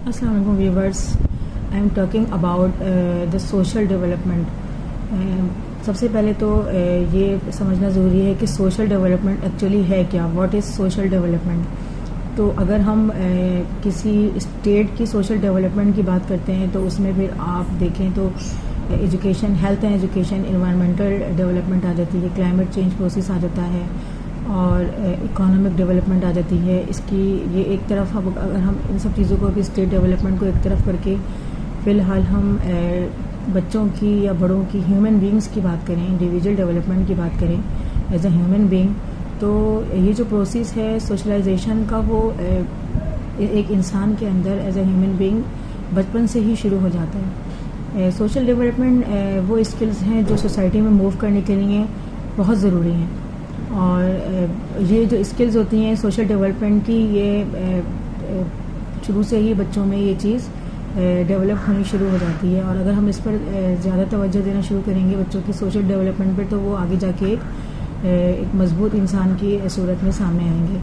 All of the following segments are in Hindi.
अस्सलाम वालेकुम viewers, I am talking about the social development. सबसे पहले तो ये समझना ज़रूरी है कि सोशल डेवलपमेंट एक्चुअली है क्या। What is social development. तो अगर हम किसी स्टेट की सोशल डेवलपमेंट की बात करते हैं तो उसमें फिर आप देखें तो education, health and education, environmental development आ जाती है, क्लाइमेट चेंज प्रोसेस आ जाता है और इकोनॉमिक डेवलपमेंट आ जाती है। इसकी ये एक तरफ अगर हम इन सब चीज़ों को, स्टेट डेवलपमेंट को एक तरफ करके फ़िलहाल हम बच्चों की या बड़ों की, ह्यूमन बींग्स की बात करें, इंडिविजुअल डेवलपमेंट की बात करें एज अ ह्यूमन बींग, तो ये जो प्रोसेस है सोशलाइजेशन का वो एक इंसान के अंदर एज अ ह्यूमन बींग बचपन से ही शुरू हो जाता है। सोशल डेवलपमेंट वो स्किल्स हैं जो सोसाइटी में मूव करने के लिए बहुत ज़रूरी हैं और ये जो स्किल्स होती हैं सोशल डेवलपमेंट की, ये शुरू से ही बच्चों में ये चीज़ डेवलप होनी शुरू हो जाती है। और अगर हम इस पर ज़्यादा तवज्जो देना शुरू करेंगे बच्चों की सोशल डेवलपमेंट पर, तो वो आगे जाके एक मजबूत इंसान की सूरत में सामने आएंगे।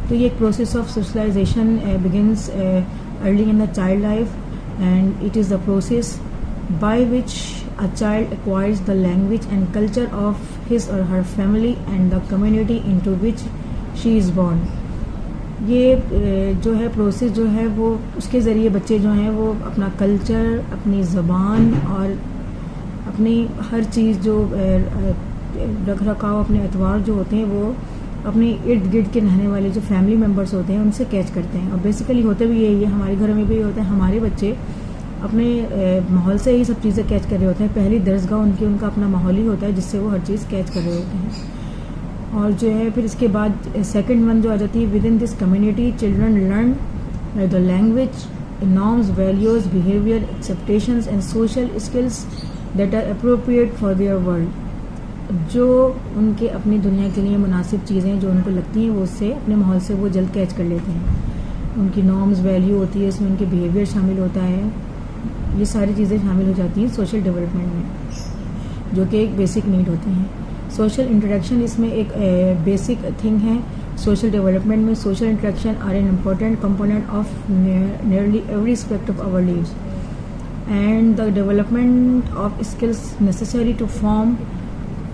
तो ये एक process of socialization begins early in the child life and it is the process by which a child acquires the language and culture of his or her family and the community into which she is born। ये जो है प्रोसेस जो है वो उसके ज़रिए बच्चे जो हैं वो अपना कल्चर, अपनी ज़बान और अपनी हर चीज़ जो रख रखाव, अपने एतवार जो होते हैं वो अपने इर्द गिर्द के रहने वाले जो फैमिली मेम्बर्स होते हैं उनसे कैच करते हैं। और बेसिकली होते भी यही है, हमारे घरों में भी होता है, हमारे बच्चे अपने माहौल से ही सब चीज़ें कैच कर रहे होते हैं। पहली दरसगाह उनका अपना माहौल ही होता है जिससे वो हर चीज़ कैच कर रहे होते हैं। और जो है फिर इसके बाद सेकंड वन जो आ जाती है, with in this community children learn the language, norms, values, behaviour, expectations and social skills that are appropriate for their world. जो उनके अपनी दुनिया के लिए मुनासिब चीज़ें जो उनको लगती हैं वो उससे अपने माहौल से वो जल्द कैच कर लेते हैं। उनकी नॉर्म्स, वैल्यू होती है, इसमें उनके बिहेवियर शामिल होता है, ये सारी चीज़ें शामिल हो जाती हैं सोशल डेवलपमेंट में, जो कि एक बेसिक नीड होती हैं। सोशल इंटरेक्शन इसमें एक बेसिक थिंग है। सोशल डेवलपमेंट में social interaction are an important component of nearly every aspect of our lives and the development of skills necessary to form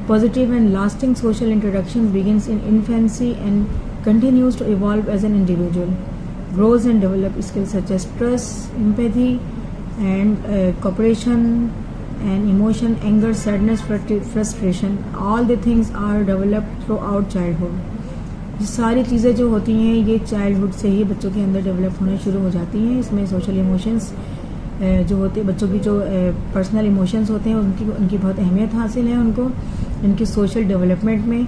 positive and lasting social interaction begins in infancy and continues to evolve as an individual grows and develop skills such as trust, empathy and cooperation and emotion, anger, sadness, frustration. All the things are developed throughout childhood। ये सारी चीज़ें जो होती हैं ये चाइल्डहुड से ही बच्चों के अंदर डेवलप होने शुरू हो जाती हैं। इसमें सोशल इमोशंस जो होते हैं, बच्चों की जो पर्सनल इमोशंस होते हैं उनकी बहुत अहमियत हासिल है उनको इनकी सोशल डेवलपमेंट में।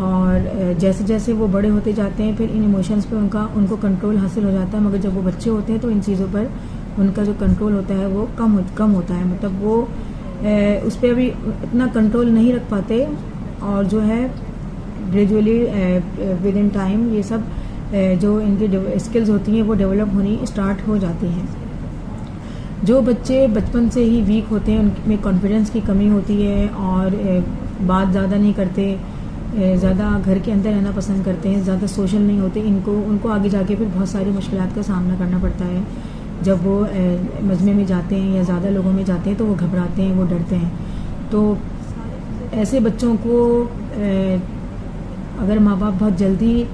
और जैसे जैसे वो बड़े होते जाते हैं फिर इन इमोशंस पे उनको कंट्रोल हासिल हो जाता है, मगर जब वो बच्चे होते हैं तो इन चीज़ों पर उनका जो कंट्रोल होता है वो कम होता है। मतलब वो उस पर अभी इतना कंट्रोल नहीं रख पाते और जो है ग्रेजुअली विद इन टाइम ये सब जो इनकी स्किल्स होती हैं वो डेवलप होनी स्टार्ट हो जाती हैं। जो बच्चे बचपन से ही वीक होते हैं उनमें कॉन्फिडेंस की कमी होती है और बात ज़्यादा नहीं करते, ज़्यादा घर के अंदर रहना पसंद करते हैं, ज़्यादा सोशल नहीं होते, उनको आगे जाके फिर बहुत सारी मुश्किलात का सामना करना पड़ता है। जब वो मजमे में जाते हैं या ज़्यादा लोगों में जाते हैं तो वो घबराते हैं, वो डरते हैं। तो ऐसे बच्चों को अगर माँ बाप बहुत जल्दी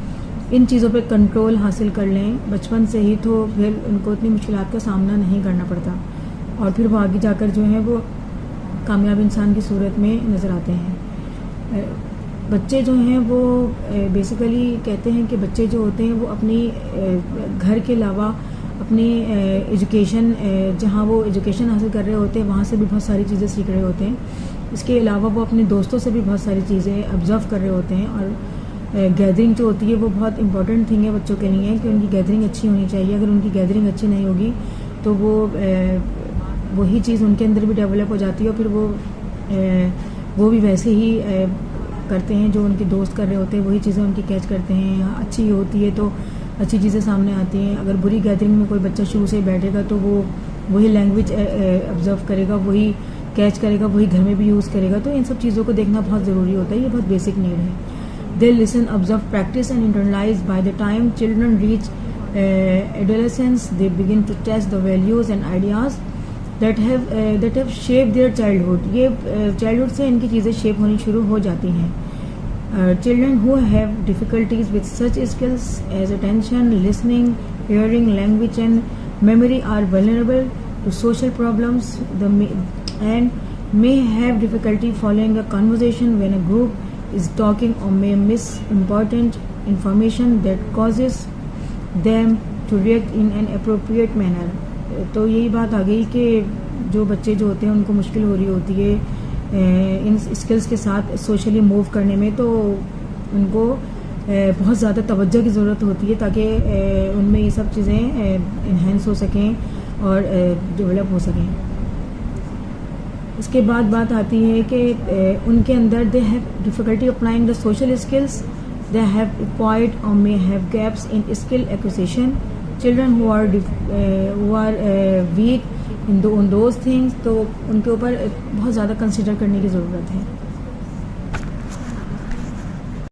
इन चीज़ों पे कंट्रोल हासिल कर लें बचपन से ही तो फिर उनको इतनी मुश्किलात का सामना नहीं करना पड़ता और फिर वो आगे जाकर जो है वो कामयाब इंसान की सूरत में नज़र आते हैं। बच्चे जो हैं वो बेसिकली कहते हैं कि बच्चे जो होते हैं वो अपनी घर के अलावा अपनी एजुकेशन, जहाँ वो एजुकेशन हासिल कर रहे होते हैं वहाँ से भी बहुत सारी चीज़ें सीख रहे होते हैं। इसके अलावा वो अपने दोस्तों से भी बहुत सारी चीज़ें ऑब्जर्व कर रहे होते हैं। और गैदरिंग जो होती है वो बहुत इंपॉर्टेंट थिंग है बच्चों के लिए कि उनकी गैदरिंग अच्छी होनी चाहिए। अगर उनकी गैदरिंग अच्छी नहीं होगी तो वही चीज़ उनके अंदर भी डेवलप हो जाती है और फिर वो भी वैसे ही करते हैं जो उनके दोस्त कर रहे होते हैं, वही चीज़ें उनकी कैच करते हैं। अच्छी होती है तो अच्छी चीज़ें सामने आती हैं। अगर बुरी गैदरिंग में कोई बच्चा शुरू से बैठेगा तो वो वही लैंग्वेज ऑब्जर्व करेगा, वही कैच करेगा, वही घर में भी यूज़ करेगा। तो इन सब चीज़ों को देखना बहुत ज़रूरी होता है, ये बहुत बेसिक नीड है। They listen, observe, practice and internalize by the time children reach adolescence they begin to test the values and ideas that have shaped their childhood. ये childhood से इनकी चीज़ें shape होनी शुरू हो जाती हैं. Children who have difficulties with such skills as attention, listening, hearing, language and memory are vulnerable to social problems and may have difficulty following a conversation when a group is talking, or may miss important information that causes them to react in an appropriate manner. तो यही बात आ गई कि जो बच्चे जो होते हैं उनको मुश्किल हो रही होती है इन स्किल्स के साथ सोशली मूव करने में, तो उनको बहुत ज़्यादा तवज्जो की ज़रूरत होती है ताकि उनमें ये सब चीज़ें इन्हेंस हो सकें और डेवलप हो सकें. इसके बाद बात आती है कि उनके अंदर they have difficulty applying the social skills, they have acquired और may have gaps in skill acquisition. Children who are weak in those things, तो उनके ऊपर बहुत ज़्यादा कंसिडर करने की ज़रूरत है.